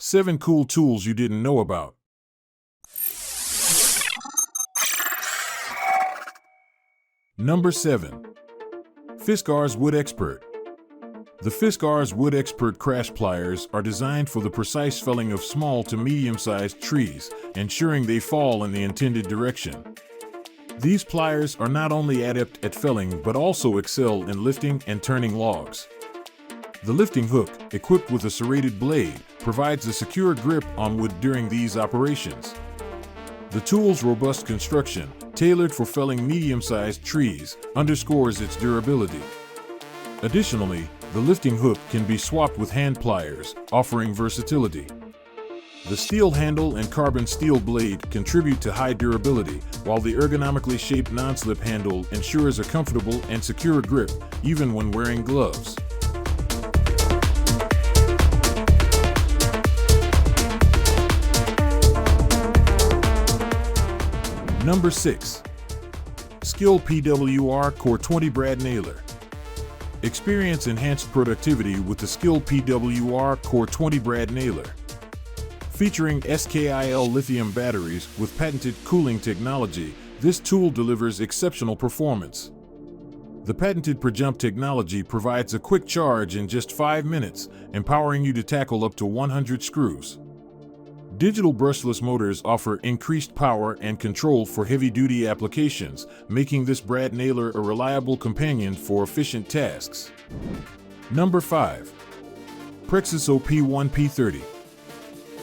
7 cool tools you didn't know about. Number 7. Fiskars WoodXpert. The Fiskars WoodXpert crash pliers are designed for the precise felling of small to medium-sized trees, ensuring they fall in the intended direction. These pliers are not only adept at felling but also excel in lifting and turning logs. The lifting hook, equipped with a serrated blade, provides a secure grip on wood during these operations. The tool's robust construction, tailored for felling medium-sized trees, underscores its durability. Additionally, the lifting hook can be swapped with hand pliers, offering versatility. The steel handle and carbon steel blade contribute to high durability, while the ergonomically shaped non-slip handle ensures a comfortable and secure grip, even when wearing gloves. Number 6. Skill PWR Core 20 Brad Nailer. Experience enhanced productivity with the Skill PWR Core 20 Brad Nailer. Featuring SKIL lithium batteries with patented cooling technology, this tool delivers exceptional performance. The patented pre-jump technology provides a quick charge in just 5 minutes, empowering you to tackle up to 100 screws. Digital brushless motors offer increased power and control for heavy-duty applications, making this Brad Nailer a reliable companion for efficient tasks. Number 5. Prexis OP1P30.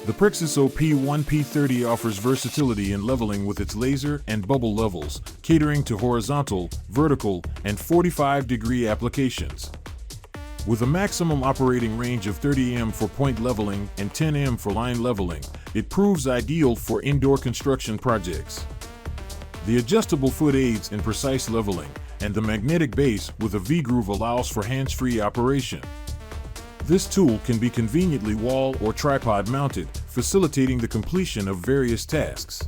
The Prexis OP1P30 offers versatility in leveling with its laser and bubble levels, catering to horizontal, vertical, and 45-degree applications. With a maximum operating range of 30 m for point leveling and 10 m for line leveling, it proves ideal for indoor construction projects. The adjustable foot aids in precise leveling, and the magnetic base with a V-groove allows for hands-free operation. This tool can be conveniently wall or tripod mounted, facilitating the completion of various tasks.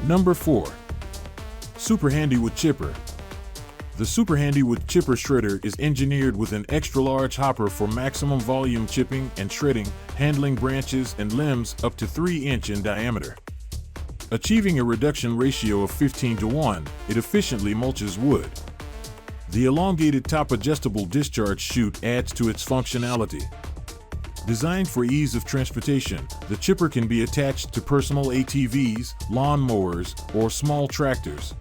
Number 4. Super Handy Wood Chipper. The Super Handy Wood Chipper shredder is engineered with an extra-large hopper for maximum volume chipping and shredding, handling branches and limbs up to 3 inch in diameter. Achieving a reduction ratio of 15:1, it efficiently mulches wood. The elongated top adjustable discharge chute adds to its functionality. Designed for ease of transportation, the chipper can be attached to personal ATVs, lawn mowers, or small tractors.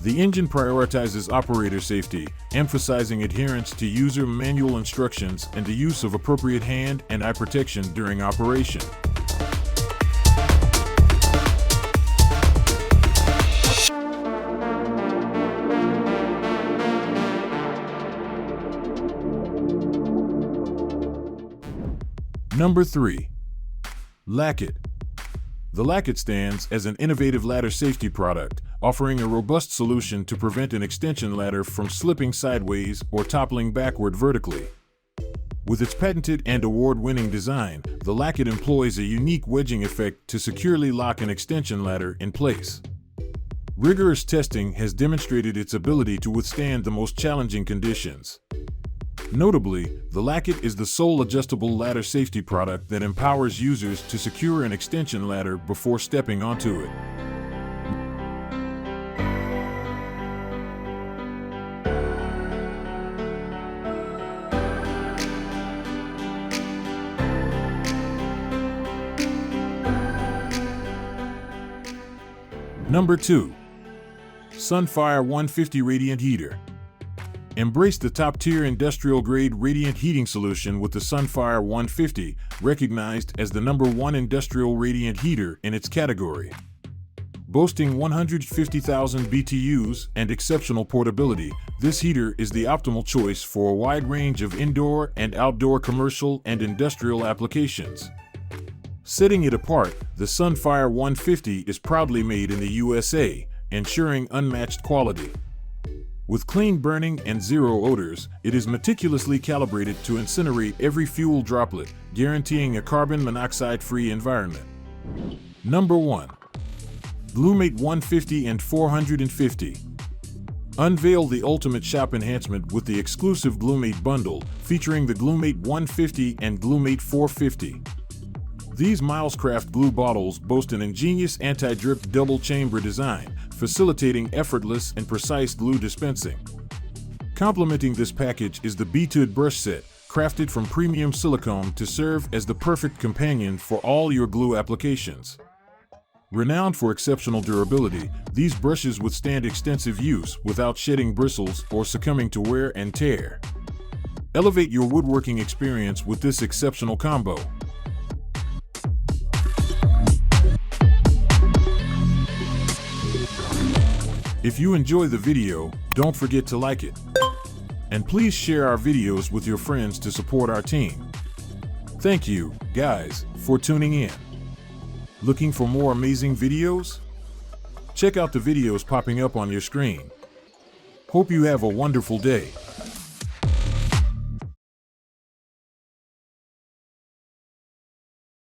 The engine prioritizes operator safety, emphasizing adherence to user manual instructions and the use of appropriate hand and eye protection during operation. Number 3. Lacket. The Lacket stands as an innovative ladder safety product, offering a robust solution to prevent an extension ladder from slipping sideways or toppling backward vertically. With its patented and award-winning design, the Lacket employs a unique wedging effect to securely lock an extension ladder in place. Rigorous testing has demonstrated its ability to withstand the most challenging conditions. Notably, the Lacket is the sole adjustable ladder safety product that empowers users to secure an extension ladder before stepping onto it. Number 2. Sunfire 150 Radiant Heater. Embrace the top-tier industrial-grade radiant heating solution with the Sunfire 150, recognized as the #1 industrial radiant heater in its category. Boasting 150,000 BTUs and exceptional portability, this heater is the optimal choice for a wide range of indoor and outdoor commercial and industrial applications. Setting it apart, the Sunfire 150 is proudly made in the USA, ensuring unmatched quality. With clean burning and zero odors, it is meticulously calibrated to incinerate every fuel droplet, guaranteeing a carbon monoxide-free environment. Number 1. Gluemate 150 and 450. Unveil the ultimate shop enhancement with the exclusive Gluemate bundle, featuring the Gluemate 150 and Gluemate 450. These Milescraft glue bottles boast an ingenious anti-drip double-chamber design, facilitating effortless and precise glue dispensing. Complementing this package is the Beaded brush set, crafted from premium silicone to serve as the perfect companion for all your glue applications. Renowned for exceptional durability, these brushes withstand extensive use without shedding bristles or succumbing to wear and tear. Elevate your woodworking experience with this exceptional combo. If you enjoy the video, don't forget to like it. And please share our videos with your friends to support our team. Thank you, guys, for tuning in. Looking for more amazing videos? Check out the videos popping up on your screen. Hope you have a wonderful day.